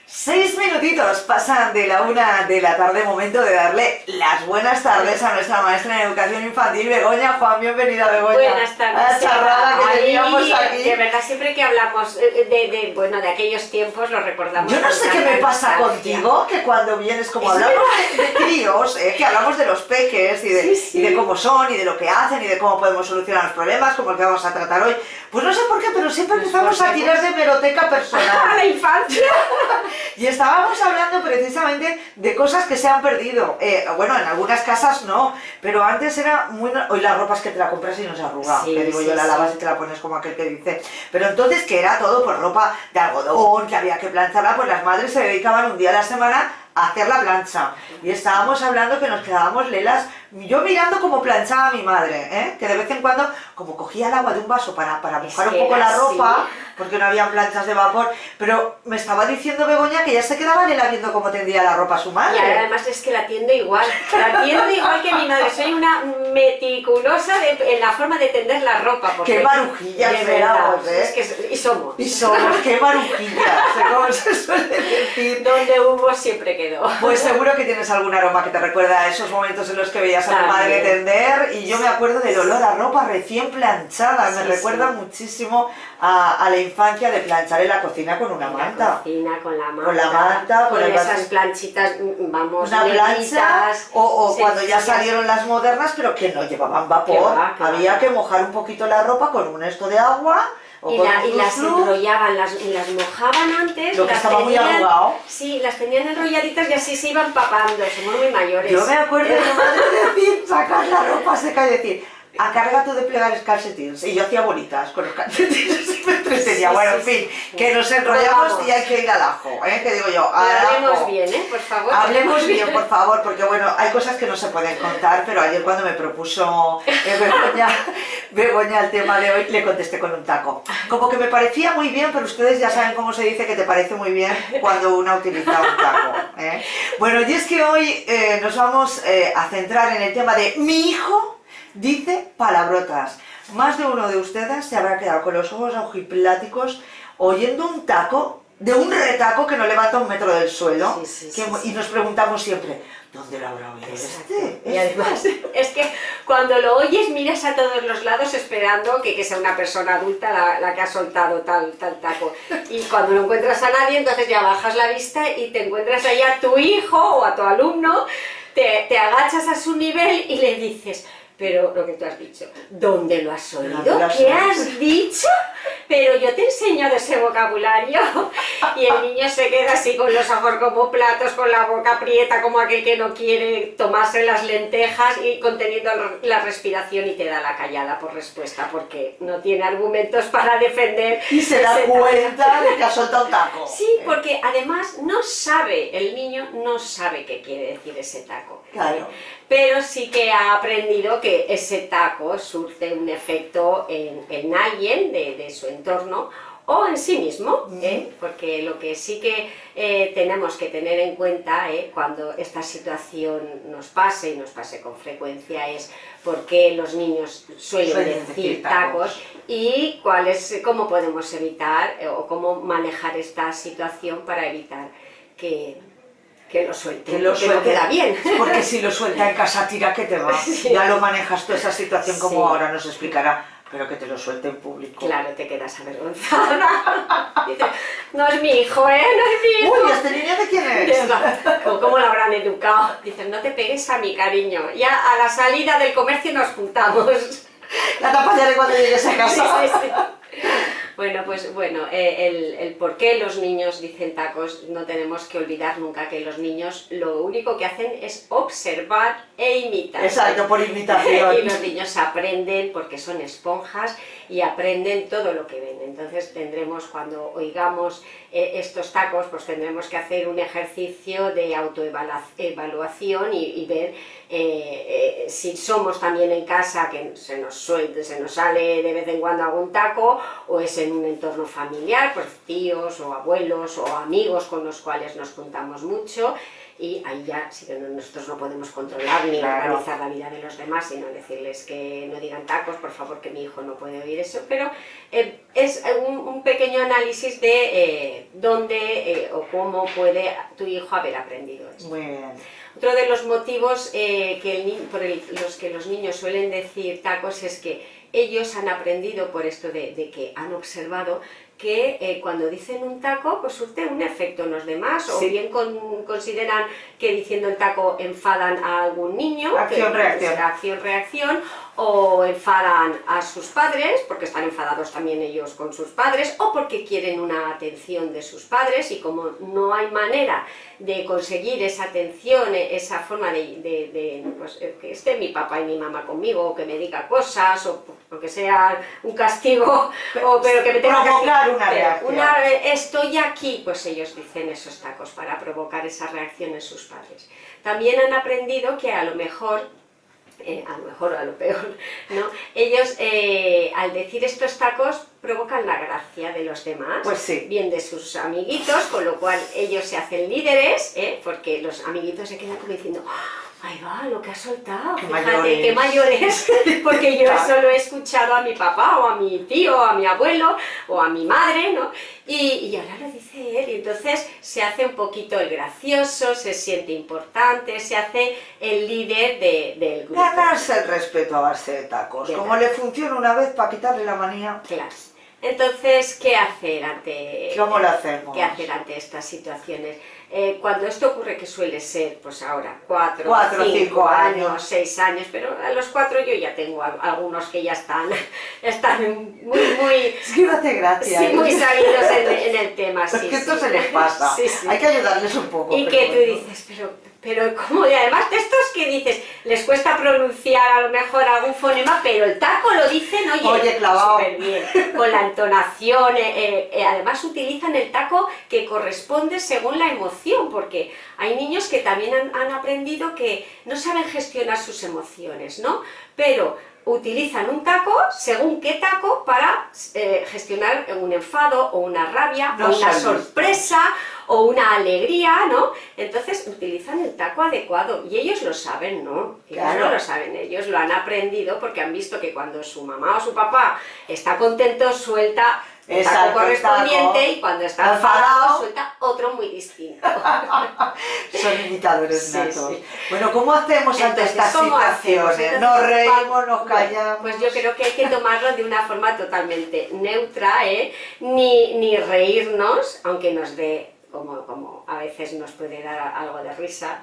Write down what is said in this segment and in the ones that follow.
6 minutitos pasan de la 1 de la tarde, momento de darle las buenas tardes a nuestra maestra en educación infantil, Begoña. Juan, bienvenida, Begoña. Buenas tardes. A la charrada que teníamos aquí. De verdad, siempre que hablamos de aquellos tiempos, lo recordamos. Yo no sé qué me pasa contigo, que cuando vienes, como hablamos de críos, que hablamos de los peques y de cómo son, y de lo que hacen, y de cómo podemos solucionar los problemas, como el que vamos a tratar hoy. Pues no sé por qué, pero siempre empezamos a tirar de hemeroteca personal. A la infancia. Y estábamos hablando precisamente de cosas que se han perdido. Bueno, en algunas casas no, pero antes era muy... Hoy las ropas que te la compras y no se arruga, Sí, que digo sí, yo, la lavas y te la pones como aquel que dice. Pero entonces que era todo pues ropa de algodón, que había que plancharla, pues las madres se dedicaban un día a la semana a hacer la plancha. Y estábamos hablando que nos quedábamos lelas, yo mirando cómo planchaba mi madre, que de vez en cuando, como cogía el agua de un vaso para mojar un poco la ropa, porque no había planchas de vapor, pero me estaba diciendo Begoña que ya se quedaba lela viendo cómo tendía la ropa su madre. Y además es que la atiendo igual que mi madre. Soy una meticulosa en la forma de tender la ropa. Qué marujillas éramos, es que, y somos. Y somos, qué marujillas, como se suele decir. Donde hubo siempre quedó. Pues seguro que tienes algún aroma que te recuerda a esos momentos en los que veías a tu madre tender, y yo me acuerdo del olor a ropa recién planchada, me recuerda muchísimo a la infancia de planchar en la cocina con una manta. La cocina, con la manta. Con la manta, con esas planchitas, vamos, una plancha, o cuando ya sencillas. salieron las modernas, pero que no llevaban vapor, había que mojar un poquito la ropa con un esto de agua. Y las enrollaban, las mojaban antes. Lo que estaba muy arrugado. Sí, las tenían enrolladitas y así se iban papando, somos muy mayores. Yo me acuerdo de mi madre decir, sacar la ropa seca y decir, acarga tú de plegar calcetines. Y yo hacía bolitas con los calcetines y me entretenía. Bueno, en fin, que nos enrollamos y hay que ir al ajo, que digo yo, hablemos bien, por favor. Hablemos bien, por favor, porque bueno, hay cosas que no se pueden contar, pero ayer cuando me propuso Begoña el tema de hoy, le contesté con un taco. Como que me parecía muy bien, pero ustedes ya saben cómo se dice que te parece muy bien cuando una utiliza un taco. Bueno, y es que hoy nos vamos a centrar en el tema de mi hijo dice palabrotas. Más de uno de ustedes se habrá quedado con los ojos ojipláticos oyendo un taco de un retaco que no levanta 1 metro del suelo, y nos preguntamos siempre, ¿dónde lo habrá oído este? Y además, es que cuando lo oyes miras a todos los lados esperando que sea una persona adulta la que ha soltado tal taco. Y cuando no encuentras a nadie, entonces ya bajas la vista y te encuentras ahí a tu hijo o a tu alumno, te agachas a su nivel y le dices, pero lo que tú has dicho, ¿dónde lo has oído? ¿Qué has dicho? Pero yo te enseño de ese vocabulario. Y el niño se queda así con los ojos como platos, con la boca aprieta como aquel que no quiere tomarse las lentejas y conteniendo la respiración, y te da la callada por respuesta porque no tiene argumentos para defender. Y se da cuenta de que ha soltado un taco. Sí, porque además no sabe, el niño no sabe qué quiere decir ese taco. Claro. Pero sí que ha aprendido que ese taco surte un efecto en alguien de su entorno o en sí mismo, porque lo que sí que tenemos que tener en cuenta cuando esta situación nos pase, y nos pase con frecuencia, es por qué los niños suelen decir tacos y cómo podemos evitar o cómo manejar esta situación para evitar que lo suelte, que no queda bien. Porque si lo suelta en casa, tira que te va. Ya lo manejas tú esa situación como ahora nos explicará, pero que te lo suelte en público. Claro, te quedas avergonzada. Dices, no es mi hijo, no es mi hijo. Uy, ¿este niño de quién es? ¿Cómo lo habrán educado? Dicen, no te pegues a mi cariño. Ya a la salida del comercio nos juntamos. La taparé cuando llegues a casa. Sí. Bueno, pues el por qué los niños dicen tacos, no tenemos que olvidar nunca que los niños lo único que hacen es observar e imitar. Exacto, por imitación. Y los niños aprenden porque son esponjas y aprenden todo lo que ven. Entonces tendremos, cuando oigamos estos tacos, pues tendremos que hacer un ejercicio de autoevaluación y ver si somos también en casa, que se nos sale de vez en cuando algún taco, o es en un entorno familiar, pues tíos o abuelos o amigos con los cuales nos juntamos mucho, y ahí ya sí que nosotros no podemos controlar ni Claro. organizar la vida de los demás, sino decirles que no digan tacos, por favor, que mi hijo no puede oír eso, pero es un pequeño análisis de dónde o cómo puede tu hijo haber aprendido esto. Muy bien. Otro de los motivos por los que los niños suelen decir tacos es que ellos han aprendido por esto de que han observado que cuando dicen un taco, pues surte un efecto en los demás, o Sí. bien consideran que diciendo el taco enfadan a algún niño, Acción-reacción. Acción-reacción, o enfadan a sus padres, porque están enfadados también ellos con sus padres, o porque quieren una atención de sus padres, y como no hay manera de conseguir esa atención, esa forma pues, que esté mi papá y mi mamá conmigo, o que me diga cosas, o que sea un castigo, pero que me tenga que provocar una reacción. Estoy aquí, pues ellos dicen esos tacos para provocar esa reacción en sus padres. También han aprendido que a lo mejor o a lo peor, ¿no? Ellos al decir estos tacos provocan la gracia de los demás, Pues sí. bien de sus amiguitos, con lo cual ellos se hacen líderes, porque los amiguitos se quedan como diciendo ahí va, lo que ha soltado, Qué fíjate, mayores. qué mayores, porque yo Claro. solo he escuchado a mi papá, o a mi tío, o a mi abuelo, o a mi madre, ¿no? Y ahora lo dice él, y entonces se hace un poquito el gracioso, se siente importante, se hace el líder del grupo. Ganarse el respeto a base de tacos. Bien. Como le funciona una vez para quitarle la manía, Claro. Entonces, ¿qué hacer ante, ¿cómo lo hacemos? ¿qué hacer ante estas situaciones? Cuando esto ocurre, que suele ser, pues ahora, 4, 5 5 años. años, 6 años, pero a los 4 yo ya tengo algunos que ya están muy, Es que no hace gracia. sí, ¿eh? muy sabidos en el tema. Es Sí, que esto sí. se les pasa. Sí, sí. Hay que ayudarles un poco. Y pero que tú bueno. dices, pero ¿cómo? Y además de estos que dices, les cuesta pronunciar a lo mejor algún fonema, pero el taco lo dicen, Oye, clavado. súper bien, con la entonación, además utilizan el taco que corresponde según la emoción, porque hay niños que también han aprendido que no saben gestionar sus emociones, ¿no? Pero utilizan un taco, según qué taco, para gestionar un enfado, o una rabia, No o una son sorpresa, o una alegría, ¿no? Entonces utilizan el taco adecuado, y ellos lo saben, ¿no? Ellos Claro. no lo saben, ellos lo han aprendido porque han visto que cuando su mamá o su papá está contento, suelta el taco Exacto, el correspondiente, taco. y cuando está Enfadado, enfadado suelta otro muy distinto. Son imitadores Sí, natos. sí. Bueno, ¿cómo hacemos ante Entonces, estas ¿cómo hacemos? situaciones? Entonces, Nos reímos, nos bueno, callamos. pues yo creo que hay que tomarlo de una forma totalmente neutra, ni reírnos, aunque nos dé, como a veces nos puede dar algo de risa,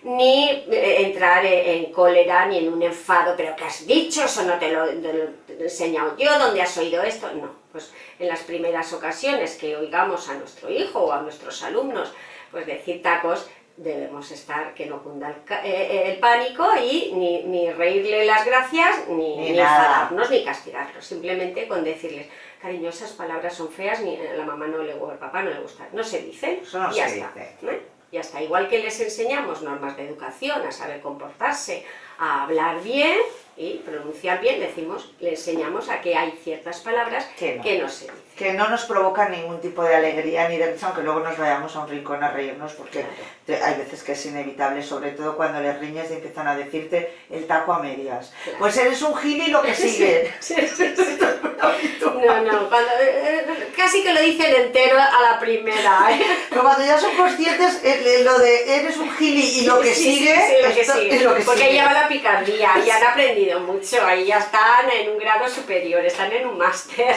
ni entrar en cólera, ni en un enfado, pero ¿qué has dicho? Eso no te lo he enseñado yo, ¿dónde has oído esto? No, pues en las primeras ocasiones que oigamos a nuestro hijo o a nuestros alumnos pues decir tacos, debemos estar, que no cunda el pánico, y ni reírle las gracias, ni nada. enfadarnos, ni castigarlos, simplemente con decirles, cariño, esas palabras son feas, ni a la mamá no le o al papá no le gustan, no se dicen, Eso no y ya se está. dice. Ya está, igual que les enseñamos normas de educación, a saber comportarse, a hablar bien y pronunciar bien, le enseñamos a que hay ciertas palabras Que no. que no se dicen. Que no nos provoca ningún tipo de alegría ni de risa, aunque luego nos vayamos a un rincón a reírnos, porque hay veces que es inevitable, sobre todo cuando les riñes y empiezan a decirte el taco a medias. Claro. Pues eres un gil y lo que sigue. Sí. No, casi que lo dicen entero a la primera, Pero cuando ya son conscientes, lo de eres un gil y lo que Sí, sigue, sí, lo que esto sigue. es lo que Porque sigue. ahí ya va la picardía, y han aprendido mucho, ahí ya están en un grado superior, están en un máster.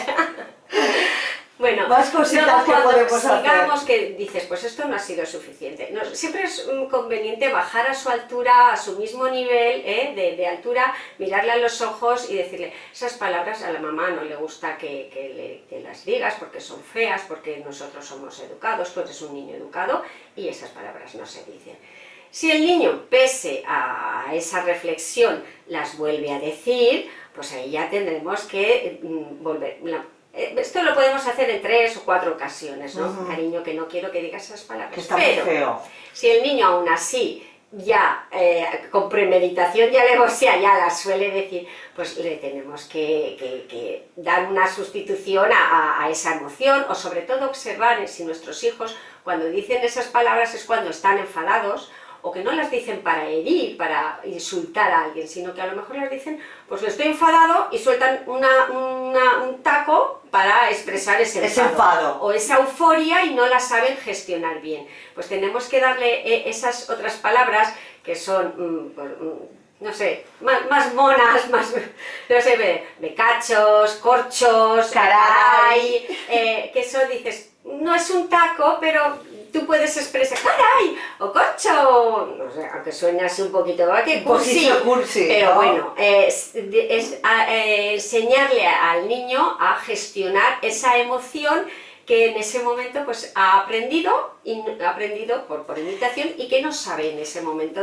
Bueno, Más cositas luego que cuando podemos hacer. digamos que dices, pues esto no ha sido suficiente. No, siempre es conveniente bajar a su altura, a su mismo nivel de altura, mirarle a los ojos y decirle, esas palabras a la mamá no le gusta que las digas porque son feas, porque nosotros somos educados, tú eres un niño educado, y esas palabras no se dicen. Si el niño, pese a esa reflexión, las vuelve a decir, pues ahí ya tendremos que volver. Esto lo podemos hacer en 3 o 4 ocasiones, ¿no? Ujú. Cariño, que no quiero que digas esas palabras. Que está muy Pero feo. si el niño aún así ya con premeditación y alevosía ya las suele decir, pues le tenemos que dar una sustitución a esa emoción, o sobre todo observar si nuestros hijos cuando dicen esas palabras es cuando están enfadados, o que no las dicen para herir, para insultar a alguien, sino que a lo mejor las dicen, pues estoy enfadado, y sueltan un taco para expresar ese enfado, o esa euforia, y no la saben gestionar bien. Pues tenemos que darle esas otras palabras que son, no sé, más monas, más, no sé, becachos, corchos, caray, que eso dices, no es un taco, pero tú puedes expresar ¡caray! O ¡corcho! No sé, aunque suene así un poquito, ¡qué cursi! Pero ¿no? Bueno, es enseñarle al niño a gestionar esa emoción que en ese momento pues ha aprendido por imitación y que no sabe en ese momento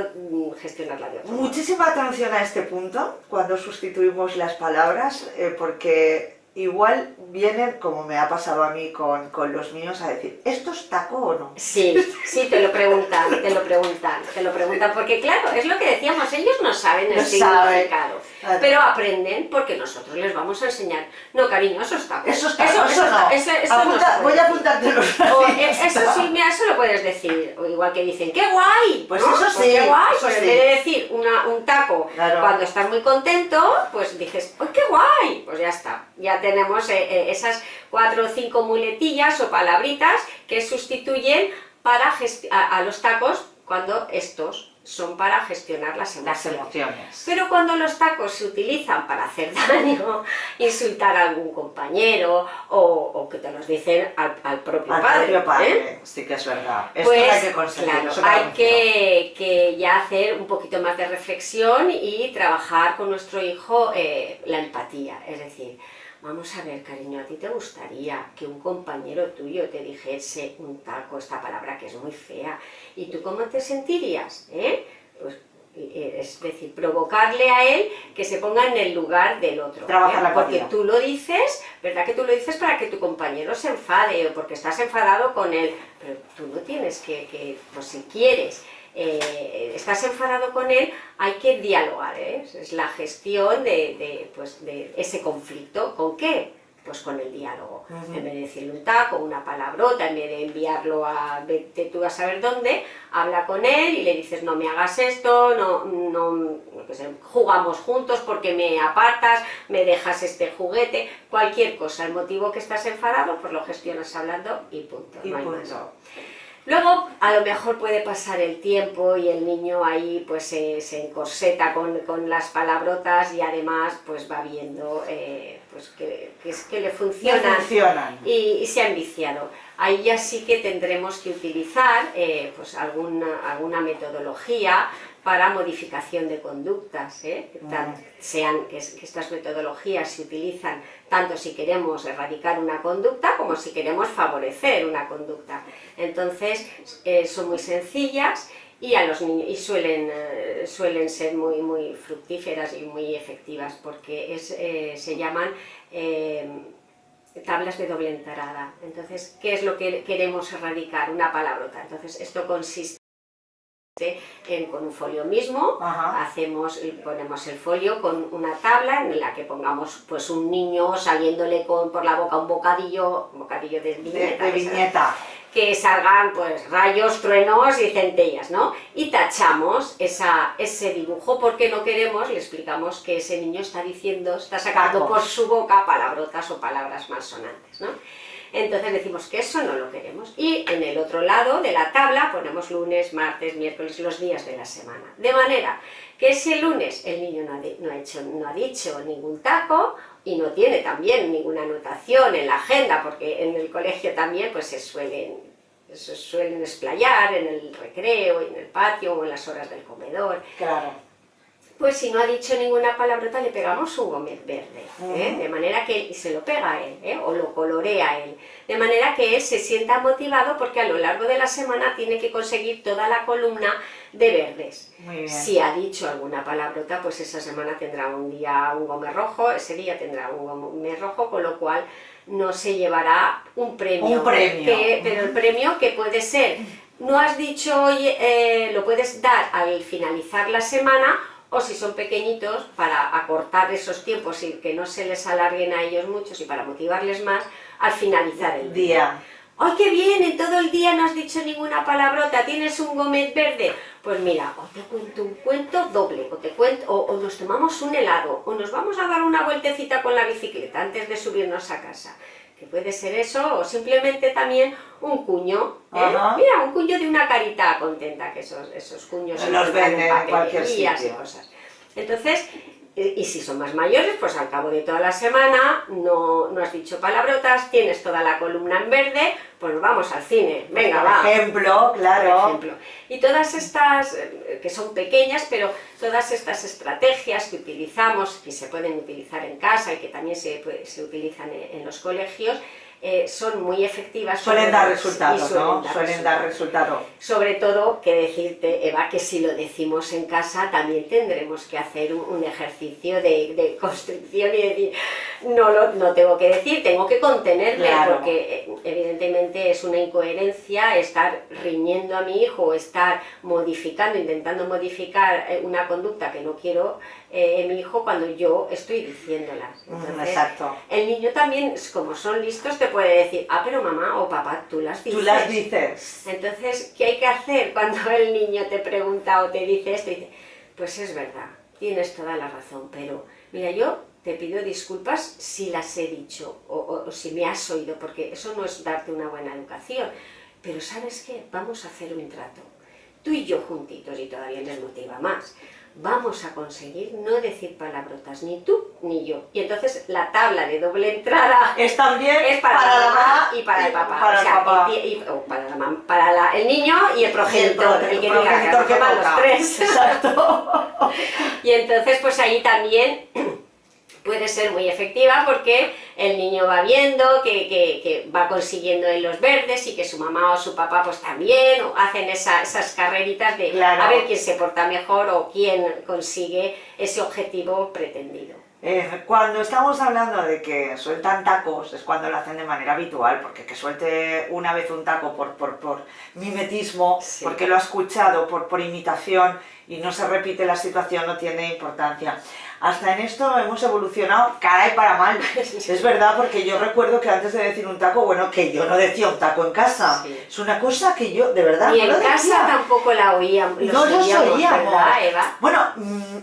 gestionarla de otro modo. Muchísima atención a este punto cuando sustituimos las palabras, porque igual vienen, como me ha pasado a mí con los míos, a decir, ¿esto es taco o no? Sí, te lo preguntan, porque claro, es lo que decíamos, ellos no saben el significado, pero aprenden porque nosotros les vamos a enseñar. No, cariño, eso es taco. Eso es taco, eso no. Voy a apuntártelo. Eso sí, mira, eso lo puedes decir, o igual que dicen, ¡qué guay! Pues ¿no? eso sí, pues qué guay, eso pues sí. En vez de decir un taco, claro, cuando estás muy contento, pues dices, ¡oh, qué guay! Pues ya está, ya tenemos esas 4 o 5 muletillas o palabritas que sustituyen a los tacos cuando estos son para gestionar las emociones. Pero cuando los tacos se utilizan para hacer daño, insultar a algún compañero o que te los dicen al propio padre. Sí que es verdad. Esto pues hay que conseguirlo. Claro, hay que ya hacer un poquito más de reflexión y trabajar con nuestro hijo la empatía, es decir, vamos a ver, cariño, ¿a ti te gustaría que un compañero tuyo te dijese un taco, esta palabra que es muy fea? ¿Y tú cómo te sentirías? Pues, es decir, provocarle a él que se ponga en el lugar del otro. Porque tú lo dices, ¿verdad que tú lo dices para que tu compañero se enfade o porque estás enfadado con él? Pero tú no tienes pues si quieres, estás enfadado con él, hay que dialogar, es la gestión de ese conflicto. ¿Con qué? Pues con el diálogo. En vez de decirle un taco, una palabrota, en vez de enviarlo a vete tú a saber dónde, habla con él y le dices no me hagas esto, no jugamos juntos porque me apartas, me dejas este juguete, cualquier cosa, el motivo que estás enfadado, pues lo gestionas hablando y punto. No hay más. Luego, a lo mejor puede pasar el tiempo y el niño ahí pues se encorseta con las palabrotas y además pues va viendo pues que le funcionan y se ha enviciado. Ahí ya sí que tendremos que utilizar pues alguna metodología para modificación de conductas, que estas metodologías se utilizan tanto si queremos erradicar una conducta como si queremos favorecer una conducta. Entonces son muy sencillas y a los niños y suelen ser muy fructíferas y muy efectivas porque se llaman tablas de doble entrada. Entonces, ¿qué es lo que queremos erradicar? Una palabrota. Entonces, esto consiste con un folio mismo, ponemos el folio con una tabla en la que pongamos pues un niño saliéndole por la boca un bocadillo de viñeta, que salgan pues rayos, truenos y centellas, ¿no? Y tachamos ese dibujo porque no queremos, le explicamos que ese niño está sacando por su boca palabrotas o palabras malsonantes, ¿no? Entonces decimos que eso no lo queremos. Y en el otro lado de la tabla ponemos lunes, martes, miércoles, los días de la semana. De manera que si el lunes el niño no ha dicho ningún taco y no tiene también ninguna anotación en la agenda, porque en el colegio también pues se suelen explayar en el recreo, en el patio o en las horas del comedor. Claro. Pues si no ha dicho ninguna palabrota le pegamos un gomet verde, de manera que se lo pega a él, o lo colorea a él, de manera que él se sienta motivado porque a lo largo de la semana tiene que conseguir toda la columna de verdes. Muy bien. Si ha dicho alguna palabrota, pues esa semana tendrá un día un gomet rojo, ese día tendrá un gomet rojo, con lo cual no se llevará un premio. Pero el premio que puede ser, no has dicho hoy, lo puedes dar al finalizar la semana, o si son pequeñitos, para acortar esos tiempos y que no se les alarguen a ellos muchos y para motivarles más, al finalizar el día. ¡ay, qué bien! En todo el día no has dicho ninguna palabrota, ¿tienes un gomet verde? Pues mira, o te cuento un cuento doble, o nos tomamos un helado, o nos vamos a dar una vueltecita con la bicicleta antes de subirnos a casa. Que puede ser eso, o simplemente también un cuño, mira, un cuño de una carita contenta, que esos cuños se los venden en cualquier sitio. Y cosas. Entonces, y si son más mayores, pues al cabo de toda la semana no has dicho palabrotas, tienes toda la columna en verde, pues nos vamos al cine, venga, va. Por ejemplo, claro. Por ejemplo. Y todas estas, que son pequeñas, pero todas estas estrategias que utilizamos, que se pueden utilizar en casa y que también se utilizan en los colegios, son muy efectivas. Suelen dar resultados, ¿no? Suelen dar resultados. Sobre todo, que decirte, Eva, que si lo decimos en casa también tendremos que hacer un ejercicio de construcción y decir, no tengo que decir, tengo que contenerme, claro. Porque evidentemente es una incoherencia estar riñendo a mi hijo o estar intentando modificar una conducta que no quiero en mi hijo cuando yo estoy diciéndola. Entonces, exacto. El niño también, como son listos, te puede decir, pero mamá o papá, tú las dices. Tú las dices. Entonces, ¿qué hay que hacer cuando el niño te pregunta o te dice esto? Y dice, pues es verdad, tienes toda la razón, pero mira, yo te pido disculpas si las he dicho o si me has oído, porque eso no es darte una buena educación. Pero ¿sabes qué? Vamos a hacer un trato. Tú y yo juntitos, y todavía les motiva más. Vamos a conseguir no decir palabrotas, ni tú ni yo. Y entonces la tabla de doble entrada es también para la mamá y para el papá. Para el papá. Para el niño y el progenitor, el que diga que los tres. Exacto. Y entonces pues ahí también puede ser muy efectiva porque el niño va viendo que va consiguiendo en los verdes y que su mamá o su papá pues también hacen esas carreritas de claro. A ver quién se porta mejor o quién consigue ese objetivo pretendido. Cuando estamos hablando de que sueltan tacos es cuando lo hacen de manera habitual, porque que suelte una vez un taco por mimetismo, sí. Porque lo ha escuchado, por imitación y no se repite la situación, no tiene importancia. Hasta en esto hemos evolucionado, caray, para mal. Es verdad, porque yo recuerdo que antes de decir un taco, bueno, que yo no decía un taco en casa. Sí. Es una cosa que yo, de verdad, y no lo decía. Y en casa tampoco la oíamos. No los oíamos. ¿Verdad, Eva? Bueno,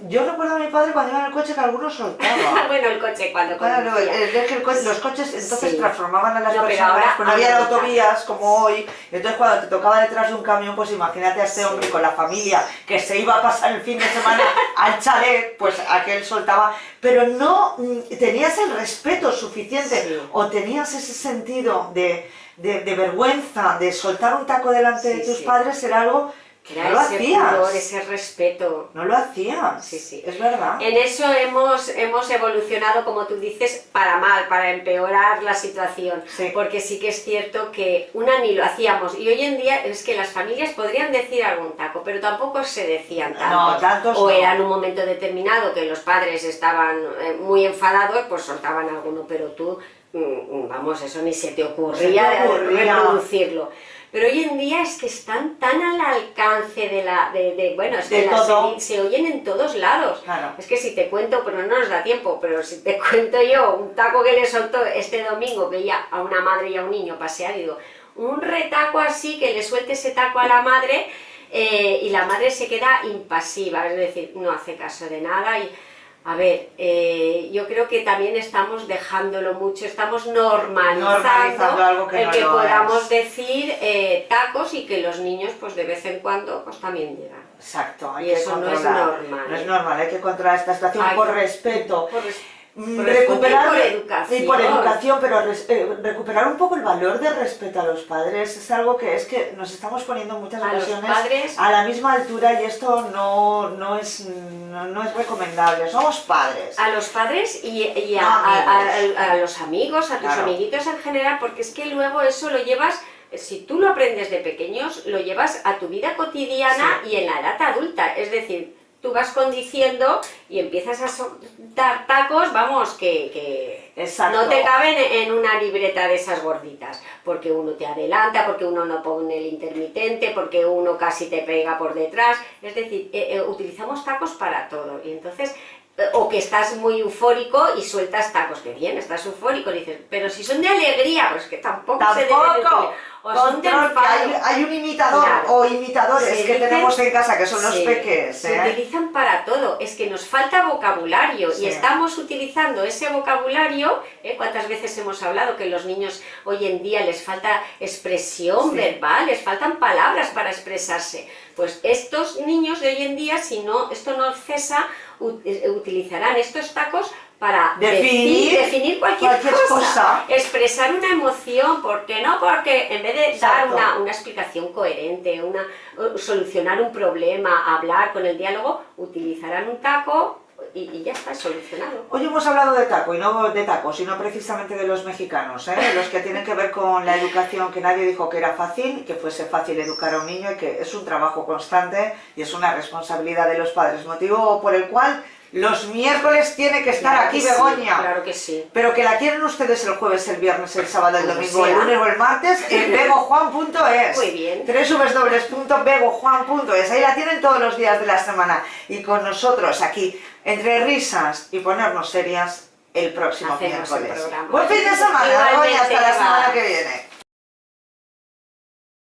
yo recuerdo a mi padre cuando iba en el coche que algunos soltaban. Bueno, el coche cuando claro, es que los coches entonces transformaban a las personas, pues no había autovías como hoy, entonces cuando te tocaba detrás de un camión, pues imagínate a este hombre con la familia que se iba a pasar el fin de semana al chalet, pues aquel soltaba, pero no tenías el respeto suficiente o tenías ese sentido de vergüenza, de soltar un taco delante de tus padres, era algo que no lo hacías. Pudor, ese respeto. No lo hacías, sí. Es verdad. En eso hemos evolucionado, como tú dices, para mal, para empeorar la situación. Sí. Porque sí que es cierto que ni lo hacíamos. Y hoy en día es que las familias podrían decir algún taco, pero tampoco se decían tanto. No, tantos o no. era en un momento determinado que los padres estaban muy enfadados, pues soltaban alguno, pero tú, vamos, eso ni se te ocurría reproducirlo. Pero hoy en día es que están tan al alcance bueno, es que se oyen en todos lados. Claro. Es que si te cuento, pero no nos da tiempo, pero si te cuento yo un taco que le soltó este domingo, veía a una madre y a un niño pasear y digo, un retaco así, que le suelte ese taco a la madre y la madre se queda impasiva, es decir, no hace caso de nada y... A ver, yo creo que también estamos dejándolo mucho, estamos normalizando algo que el no que lo podamos es. decir tacos y que los niños pues de vez en cuando pues también digan. Exacto, hay y que eso controlar. No es normal. No es normal, hay que controlar esta situación por respeto. Recuperar y por educación, pero recuperar un poco el valor de respeto a los padres es algo que es que nos estamos poniendo en muchas ocasiones a la misma altura y esto no es recomendable. Somos padres. A los padres y a los amigos, a tus amiguitos en general, porque es que luego eso lo llevas. Si tú lo aprendes de pequeños, lo llevas a tu vida cotidiana y en la edad adulta, es decir, tú vas condiciendo y empiezas a soltar tacos, vamos, que no te caben en una libreta de esas gorditas, porque uno te adelanta, porque uno no pone el intermitente, porque uno casi te pega por detrás, es decir, utilizamos tacos para todo y entonces O que estás muy eufórico y sueltas tacos, que bien, estás eufórico, dices, pero si son de alegría, pues que tampoco se deben utilizar. O son de Control, que enfado. hay un imitador, Claro. o imitadores Se que dicen- tenemos en casa, que son los sí, peques, se utilizan para todo, es que nos falta vocabulario Sí. y estamos utilizando ese vocabulario, ¿cuántas veces hemos hablado que los niños hoy en día les falta expresión Sí. verbal, les faltan palabras para expresarse? Pues estos niños de hoy en día, si no, esto no cesa, utilizarán estos tacos para definir cualquier cosa, expresar una emoción, ¿por qué no? Porque en vez de Exacto. dar una explicación coherente, solucionar un problema, hablar con el diálogo, utilizarán un taco y ya está solucionado. Hoy hemos hablado de taco, y no de tacos, sino precisamente de los mexicanos, los que tienen que ver con la educación, que nadie dijo que era fácil, que fuese fácil educar a un niño, y que es un trabajo constante y es una responsabilidad de los padres, motivo por el cual los miércoles tiene que estar Claro aquí que sí, Begoña. claro que sí. Pero que la quieren ustedes el jueves, el viernes, el sábado, el Como domingo, el sea. lunes o el martes en begojuan.es. Muy bien. www.begojuan.es. Ahí la tienen todos los días de la semana. Y con nosotros aquí, entre risas y ponernos serias, el próximo Hacemos el miércoles. programa. Buen fin de semana, Igualmente, Begoña, hasta la Eva. semana que viene.